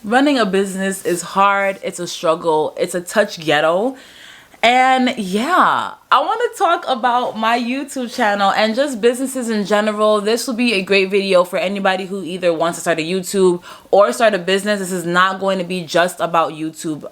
running a business is hard. It's a struggle. It's a touch ghetto. And yeah, I want to talk about my YouTube channel and just businesses in general. This will be a great video for anybody who either wants to start a YouTube or start a business. This is not going to be just about YouTube.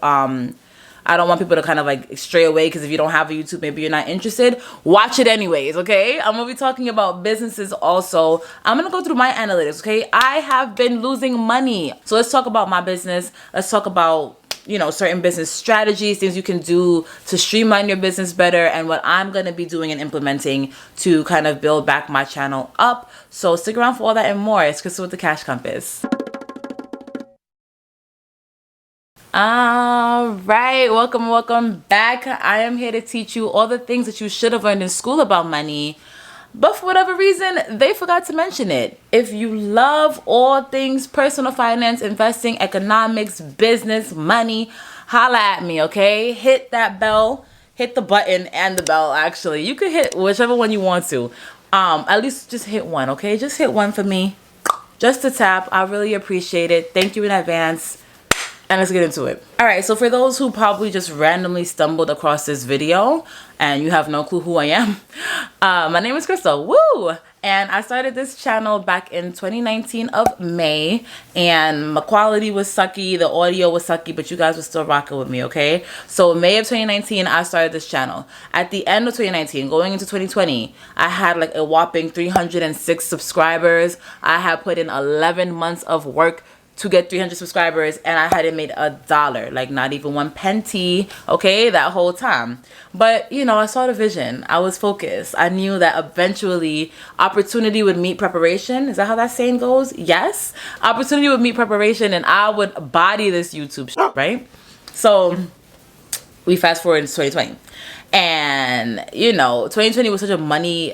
I don't want people to kind of like stray away, because if you don't have a YouTube, maybe you're not interested. Watch it anyways, okay? I'm gonna be talking about businesses also. I'm gonna go through my analytics, okay? I have been losing money. So let's talk about my business. Let's talk about, you know, certain business strategies, things you can do to streamline your business better, and what I'm going to be doing and implementing to kind of build back my channel up. So stick around for all that and more. It's Crystal with the Cash Compass. All right, welcome back. I am here to teach you all the things that you should have learned in school about money, but for whatever reason, they forgot to mention it. If you love all things personal finance, investing, economics, business, money, holla at me, okay? Hit that bell, hit the button and the bell, actually. You could hit whichever one you want to. At least just hit one, okay? Just hit one for me. Just to tap. I really appreciate it. Thank you in advance. And let's get into it. All right, so for those who probably just randomly stumbled across this video and you have no clue who I am, my name is Crystal. Woo! And I started this channel back in 2019 of May, and my quality was sucky, the audio was sucky, but you guys were still rocking with me, okay? So May of 2019, I started this channel. At the end of 2019, going into 2020, I had like a whopping 306 subscribers. I had put in 11 months of work to get 300 subscribers, and I hadn't made $1, like not even 1 penny, okay, that whole time. But you know, I saw the vision. I was focused. I knew that eventually opportunity would meet preparation. Is that how that saying goes? Yes, opportunity would meet preparation, and I would body this YouTube shit, right? So we fast forward into 2020. And you know, 2020 was such a money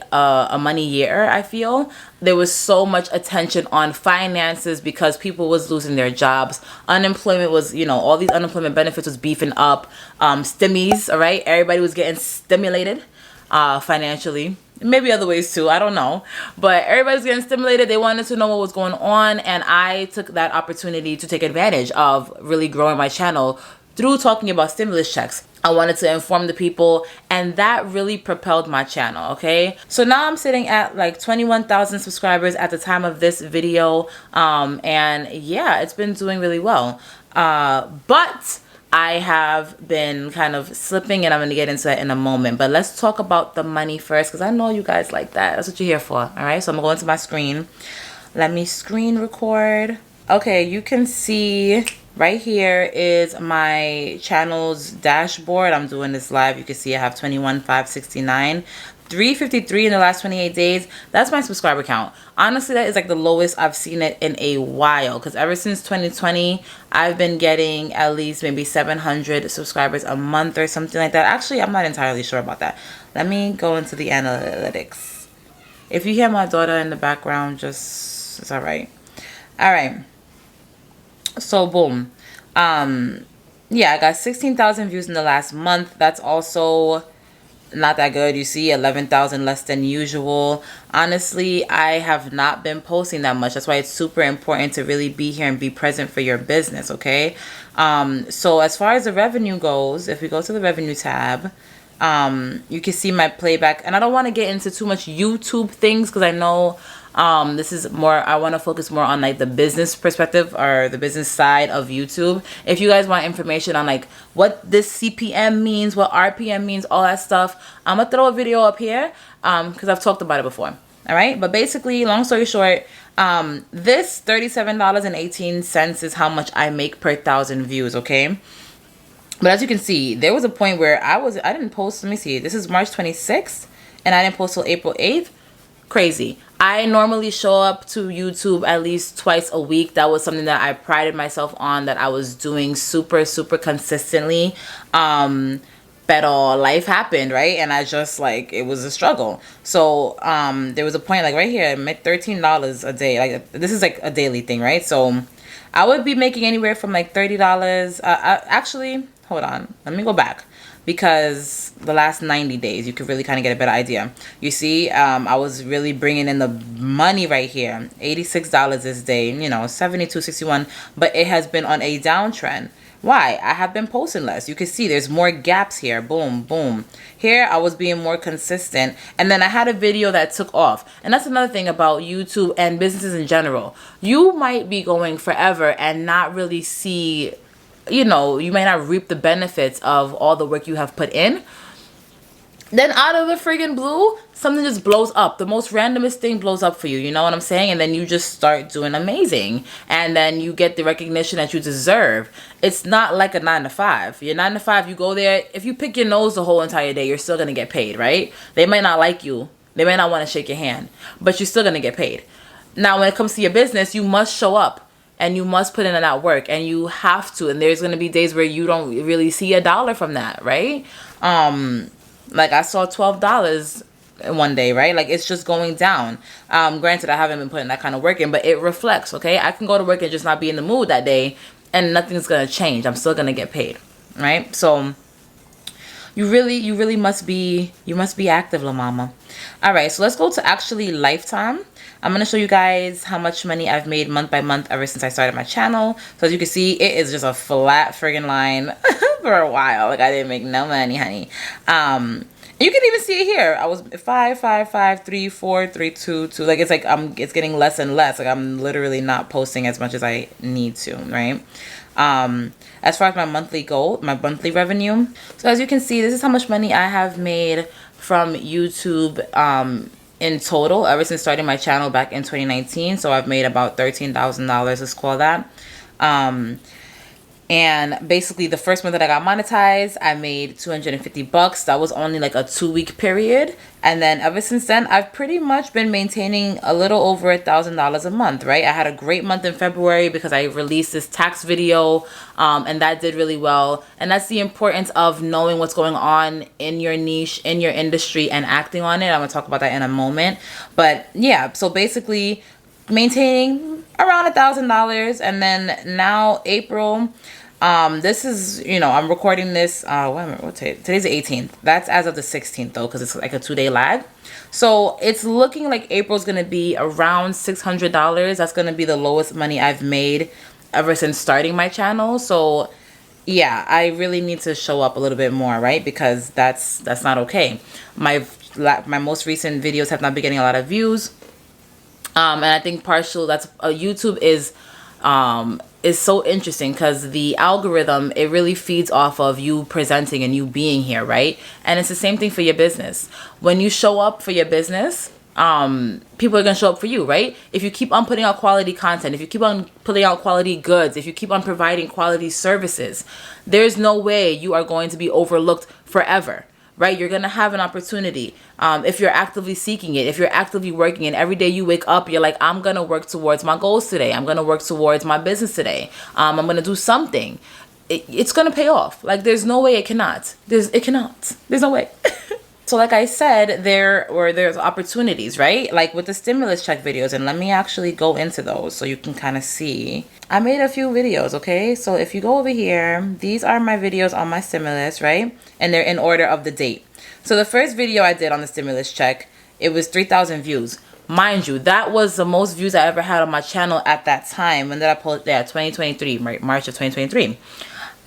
year. I feel there was so much attention on finances because people was losing their jobs. Unemployment was, you know, all these unemployment benefits was beefing up. Stimmies, all right, everybody was getting stimulated financially. Maybe other ways too, I don't know, but everybody's getting stimulated. They wanted to know what was going on, and I took that opportunity to take advantage of really growing my channel through talking about stimulus checks. I wanted to inform the people, and that really propelled my channel, okay? So now I'm sitting at like 21,000 subscribers at the time of this video, and yeah, it's been doing really well. But I have been kind of slipping, and I'm gonna get into that in a moment. But let's talk about the money first, because I know you guys like that. That's what you're here for, all right? So I'm gonna go into my screen. Let me screen record. Okay, you can see right here is my channel's dashboard. I'm doing this live. You can see I have 21,569, 353 in the last 28 days. That's my subscriber count. Honestly, that is like the lowest I've seen it in a while, because ever since 2020, I've been getting at least maybe 700 subscribers a month or something like that. Actually, I'm not entirely sure about that. Let me go into the analytics. If you hear my daughter in the background, just, it's all right. All right. So boom, yeah, I got 16,000 views in the last month. That's also not that good. You see, 11,000 less than usual. Honestly, I have not been posting that much. That's why it's super important to really be here and be present for your business, okay? So as far as the revenue goes, if we go to the revenue tab, you can see my playback, and I don't want to get into too much YouTube things, because I know this is more, I want to focus more on like the business perspective, or the business side of YouTube. If you guys want information on like what this CPM means, what RPM means, all that stuff, I'm gonna throw a video up here because I've talked about it before. All right, but basically, long story short, this $37.18 is how much I make per 1,000 views, okay? But as you can see, there was a point where I didn't post. Let me see, this is March 26th, and I didn't post till April 8th. Crazy. I normally show up to YouTube at least twice a week. That was something that I prided myself on, that I was doing super consistently. But life happened, right? And I just, like, it was a struggle. So there was a point, like right here, I made $13 a day. Like, this is like a daily thing, right? So I would be making anywhere from like $30. Actually, hold on, let me go back, because the last 90 days, you could really kind of get a better idea. You see, I was really bringing in the money right here. $86 this day, you know, 72.61, but it has been on a downtrend. Why? I have been posting less. You can see there's more gaps here. Boom, boom. Here, I was being more consistent. And then I had a video that took off. And that's another thing about YouTube and businesses in general. You might be going forever and not really see, you know, you may not reap the benefits of all the work you have put in. Then out of the friggin' blue, something just blows up. The most randomest thing blows up for you. You know what I'm saying? And then you just start doing amazing. And then you get the recognition that you deserve. It's not like a 9 to 5. Your 9 to 5, you go there. If you pick your nose the whole entire day, you're still going to get paid, right? They might not like you. They may not want to shake your hand. But you're still going to get paid. Now, when it comes to your business, you must show up. And you must put in that work. And you have to. And there's going to be days where you don't really see $1 from that, right? Like I saw $12 in one day, right? Like it's just going down. Granted, I haven't been putting that kind of work in, but it reflects, okay? I can go to work and just not be in the mood that day and nothing's going to change. I'm still going to get paid, right? So you really must be active, la mama. All right, so let's go to actually lifetime. I'm going to show you guys how much money I've made month by month ever since I started my channel. So as you can see, it is just a flat friggin' line for a while. Like I didn't make no money, honey. You can even see it here. I was 5, 5, 5, 3, 4, 3, 2, 2. Like it's like it's getting less and less. Like I'm literally not posting as much as I need to, right? As far as my monthly goal, my monthly revenue. So as you can see, this is how much money I have made from YouTube in total ever since starting my channel back in 2019. So I've made about $13,000, let's call that. And basically the first month that I got monetized, I made $250. That was only like a 2-week period. And then ever since then, I've pretty much been maintaining a little over $1,000 a month, right? I had a great month in February because I released this tax video and that did really well. And that's the importance of knowing what's going on in your niche, in your industry, and acting on it. I'm gonna talk about that in a moment. But yeah, so basically maintaining around $1,000. And then now April, this is, you know, I'm recording this, what today's the 18th. That's as of the 16th though, because it's like a 2-day lag. So it's looking like April's going to be around $600. That's going to be the lowest money I've made ever since starting my channel. So yeah, I really need to show up a little bit more, right? Because that's not okay. My most recent videos have not been getting a lot of views. And I think YouTube is so interesting because the algorithm, it really feeds off of you presenting and you being here, right? And it's the same thing for your business. When you show up for your business, people are going to show up for you, right? If you keep on putting out quality content, if you keep on putting out quality goods, if you keep on providing quality services, there's no way you are going to be overlooked forever. Right? You're going to have an opportunity if you're actively seeking it, if you're actively working, and every day you wake up, you're like, I'm going to work towards my goals today. I'm going to work towards my business today. I'm going to do something. It's going to pay off. Like, there's no way it cannot. It cannot. There's no way. So like I said, there's opportunities, right? Like with the stimulus check videos, and let me actually go into those so you can kind of see. I made a few videos, okay? So if you go over here, these are my videos on my stimulus, right? And they're in order of the date. So the first video I did on the stimulus check, it was 3,000 views. Mind you, that was the most views I ever had on my channel at that time. When did I post that? 2023, March of 2023.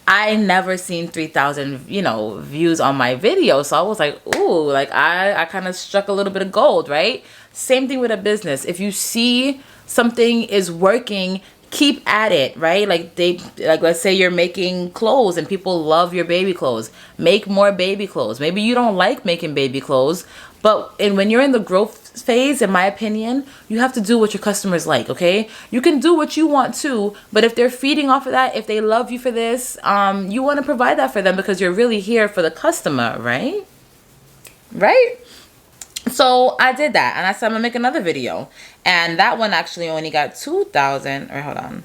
I never seen 3,000, views on my video. So I was like, ooh, like I kind of struck a little bit of gold, right? Same thing with a business. If you see something is working, keep at it, right? Like let's say you're making clothes and people love your baby clothes. Make more baby clothes. Maybe you don't like making baby clothes, but when you're in the growth phase, in my opinion, you have to do what your customers like, okay? You can do what you want to, but if they're feeding off of that, if they love you for this, you want to provide that for them because you're really here for the customer, right? Right? So I did that, and I said I'm gonna make another video, and that one actually only got 2,000, or hold on.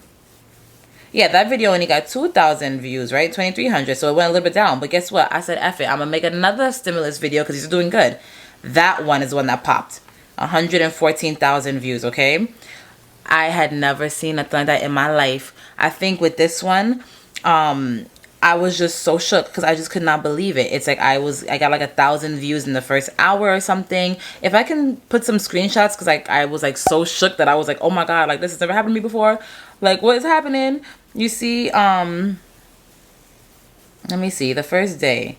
Yeah, that video only got 2,000 views, right? 2,300, so it went a little bit down, but guess what? I said, F it, I'm gonna make another stimulus video because he's doing good. That one is the one that popped. 114,000 views, okay? I had never seen nothing like that in my life. I think with this one, I was just so shook because I just could not believe it. It's like I got like 1,000 views in the first hour or something. If I can put some screenshots, because I was like so shook that I was like, oh my God, like this has never happened to me before. Like, what is happening? You see, let me see, the first day.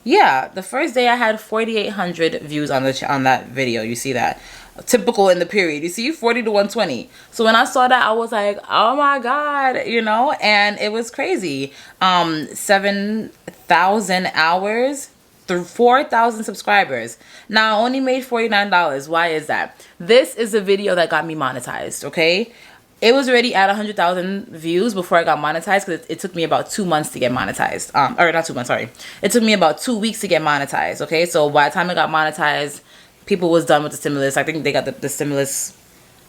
Yeah, the first day I had 4,800 views on on that video. You see that? Typical in the period. You see 40 to 120. So when I saw that, I was like, oh my God, you know, and it was crazy. 7,000 hours through 4,000 subscribers. Now I only made $49. Why is that? This is a video that got me monetized, okay? It was already at 100,000 views before I got monetized, because it took me about 2 months to get monetized. Or not 2 months, sorry. It took me about 2 weeks to get monetized, okay? So by the time I got monetized, people was done with the stimulus. I think they got the stimulus.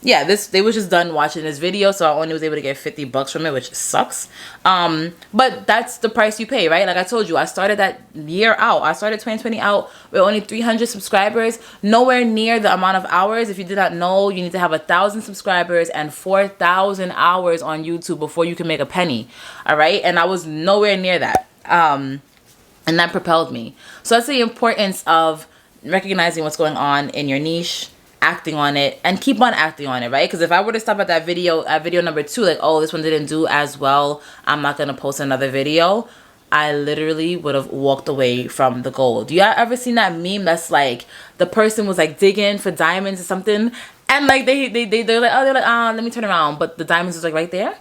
Yeah, they was just done watching this video, so I only was able to get $50 from it, which sucks. But that's the price you pay, right? Like I told you, I started that year out. I started 2020 out with only 300 subscribers, nowhere near the amount of hours. If you did not know, you need to have 1,000 subscribers and 4,000 hours on YouTube before you can make a penny. All right, and I was nowhere near that. And that propelled me. So that's the importance of recognizing what's going on in your niche, acting on it, and keep on acting on it, right? Because if I were to stop at that video, at video number 2, like, oh, this one didn't do as well, I'm not gonna post another video, I literally would have walked away from the goal. Do y'all ever seen that meme that's like the person was like digging for diamonds or something, and like they're like, oh, they're like, let me turn around, but the diamonds was like right there?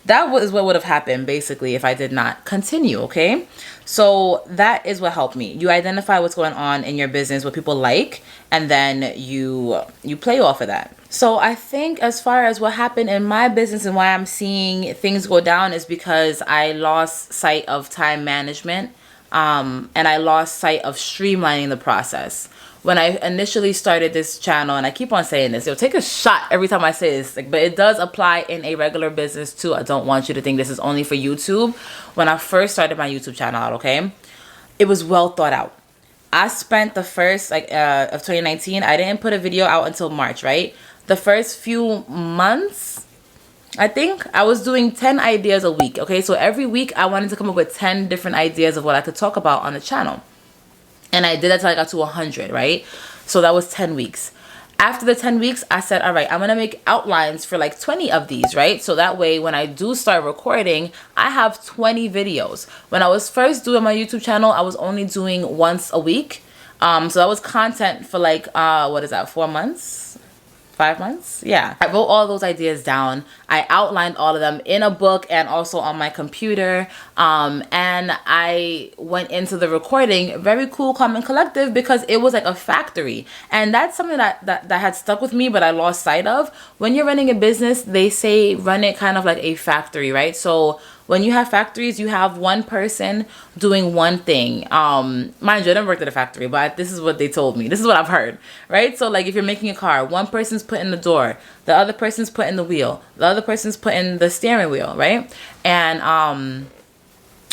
That is what would have happened basically if I did not continue, okay? So that is what helped me. You identify what's going on in your business, what people like, and then you play off of that. So I think as far as what happened in my business and why I'm seeing things go down is because I lost sight of time management, and I lost sight of streamlining the process. When I initially started this channel, and I keep on saying this, it'll take a shot every time I say this, like, but it does apply in a regular business too. I don't want you to think this is only for YouTube. When I first started my YouTube channel out, okay, it was well thought out. I spent the first of 2019, I didn't put a video out until March, right? The first few months, I think I was doing 10 ideas a week, okay? So every week I wanted to come up with 10 different ideas of what I could talk about on the channel. And I did that till I got to 100, right? So that was 10 weeks. After the 10 weeks, I said, all right, I'm going to make outlines for like 20 of these, right? So that way, when I do start recording, I have 20 videos. When I was first doing my YouTube channel, I was only doing once a week. So that was content for like, 4 months? 5 months? Yeah. I wrote all those ideas down. I outlined all of them in a book and also on my computer. And I went into the recording very cool, calm, and collective, because it was like a factory. And that's something that had stuck with me, but I lost sight of. When you're running a business, they say run it kind of like a factory, right? So when you have factories, you have one person doing one thing. Mind you, I never worked at a factory, but this is what they told me. This is what I've heard, right? So like if you're making a car, one person's putting the door, the other person's putting the wheel, the other person's putting the steering wheel, right? And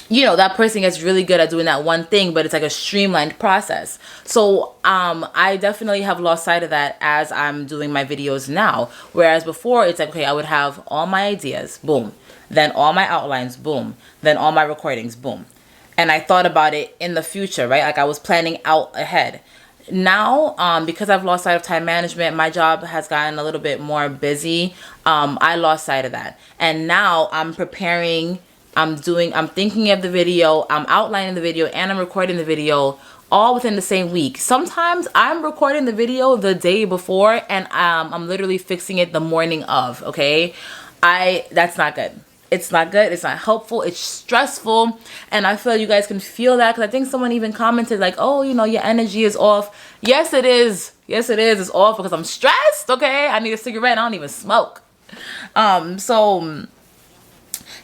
you know, that person gets really good at doing that one thing, but it's like a streamlined process. So I definitely have lost sight of that as I'm doing my videos now. Whereas before, it's like, okay, I would have all my ideas, boom. Then all my outlines, boom. Then all my recordings, boom. And I thought about it in the future, right? Like I was planning out ahead. Now, because I've lost sight of time management, my job has gotten a little bit more busy. I lost sight of that. And now I'm preparing, I'm thinking of the video, I'm outlining the video, and I'm recording the video all within the same week. Sometimes I'm recording the video the day before and I'm literally fixing it the morning of, okay? That's not good. It's not good. It's not helpful. It's stressful. And I feel you guys can feel that, because I think someone even commented like, oh, you know, your energy is off. Yes, it is. Yes, it is. It's off because I'm stressed. Okay. I need a cigarette. I don't even smoke. So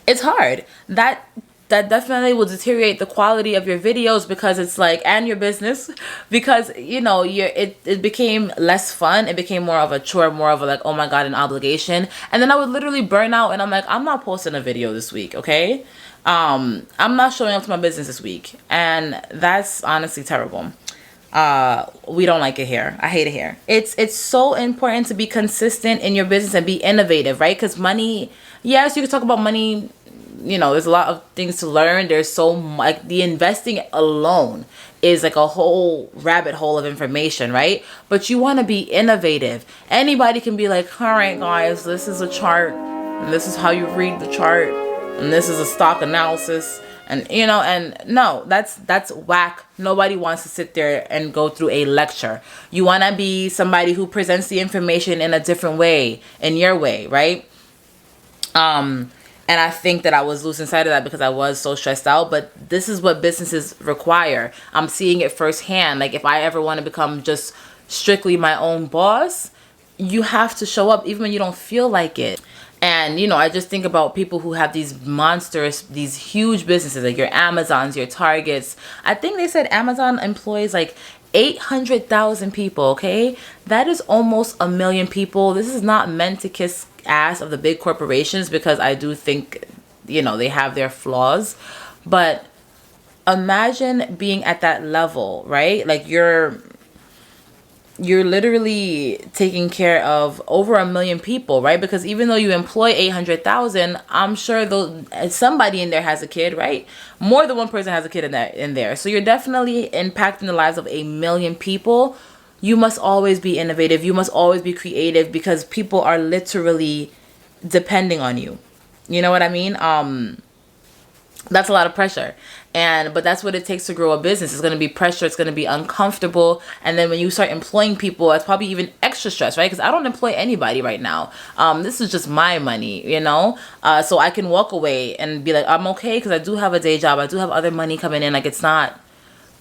it's hard. That definitely will deteriorate the quality of your videos, because it's like, and your business, because, you know, it became less fun. It became more of a chore, more of a like, oh my God, an obligation. And then I would literally burn out and I'm like, I'm not posting a video this week. Okay. I'm not showing up to my business this week. And that's honestly terrible. We don't like it here. I hate it here. It's so important to be consistent in your business and be innovative, right? Because money, yes, you can talk about money there's a lot of things to learn. There's so much, like the investing alone is like a whole rabbit hole of information, right? But you want to be innovative. Anybody can be like, all right, guys, this is a chart, and this is how you read the chart, and this is a stock analysis, and and no, that's whack. Nobody wants to sit there and go through a lecture. You want to be somebody who presents the information in a different way, in your way, right? And I think that I was losing sight of that because I was so stressed out. But this is what businesses require. I'm seeing it firsthand. Like if I ever want to become just strictly my own boss, you have to show up even when you don't feel like it. And, I just think about people who have these monsters, these huge businesses, like your Amazons, your Targets. I think they said Amazon employs like 800,000 people, okay? That is almost 1 million people. This is not meant to kiss ass of the big corporations, because I do think, they have their flaws. But imagine being at that level, right? Like you're literally taking care of over 1 million people, right? Because even though you employ 800,000, I'm sure somebody in there has a kid, right? More than one person has a kid in there. So you're definitely impacting the lives of 1 million people. You must always be innovative. You must always be creative, because people are literally depending on you. You know what I mean? That's a lot of pressure. But that's what it takes to grow a business. It's going to be pressure. It's going to be uncomfortable. And then when you start employing people, it's probably even extra stress, right? Because I don't employ anybody right now. This is just my money, so I can walk away and be like, I'm okay, because I do have a day job. I do have other money coming in. Like it's not,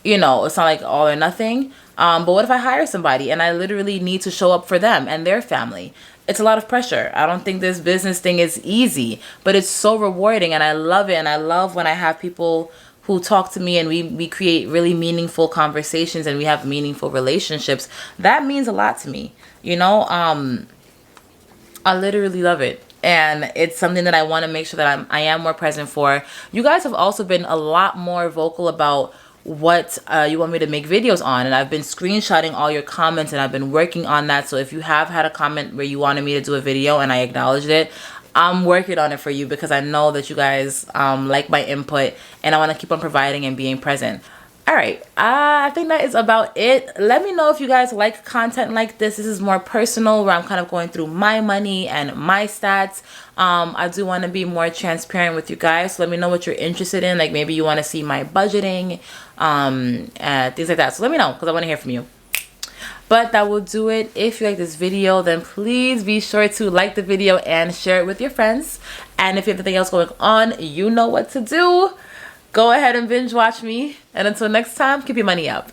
it's not like all or nothing. But what if I hire somebody and I literally need to show up for them and their family? It's a lot of pressure. I don't think this business thing is easy, but it's so rewarding, and I love it. And I love when I have people who talk to me and we create really meaningful conversations and we have meaningful relationships. That means a lot to me. I literally love it. And it's something that I want to make sure that I am more present for. You guys have also been a lot more vocal about what you want me to make videos on, and I've been screenshotting all your comments, and I've been working on that. So if you have had a comment where you wanted me to do a video and I acknowledged it, I'm working on it for you, because I know that you guys like my input, and I want to keep on providing and being present. All right, I think that is about it. Let me know if you guys like content like this. This is more personal, where I'm kind of going through my money and my stats. I do want to be more transparent with you guys. So let me know what you're interested in. Like maybe you want to see my budgeting, things like that. So let me know, because I want to hear from you. But that will do it. If you like this video, then please be sure to like the video and share it with your friends. And if you have anything else going on, you know what to do. Go ahead and binge watch me. And until next time, keep your money up.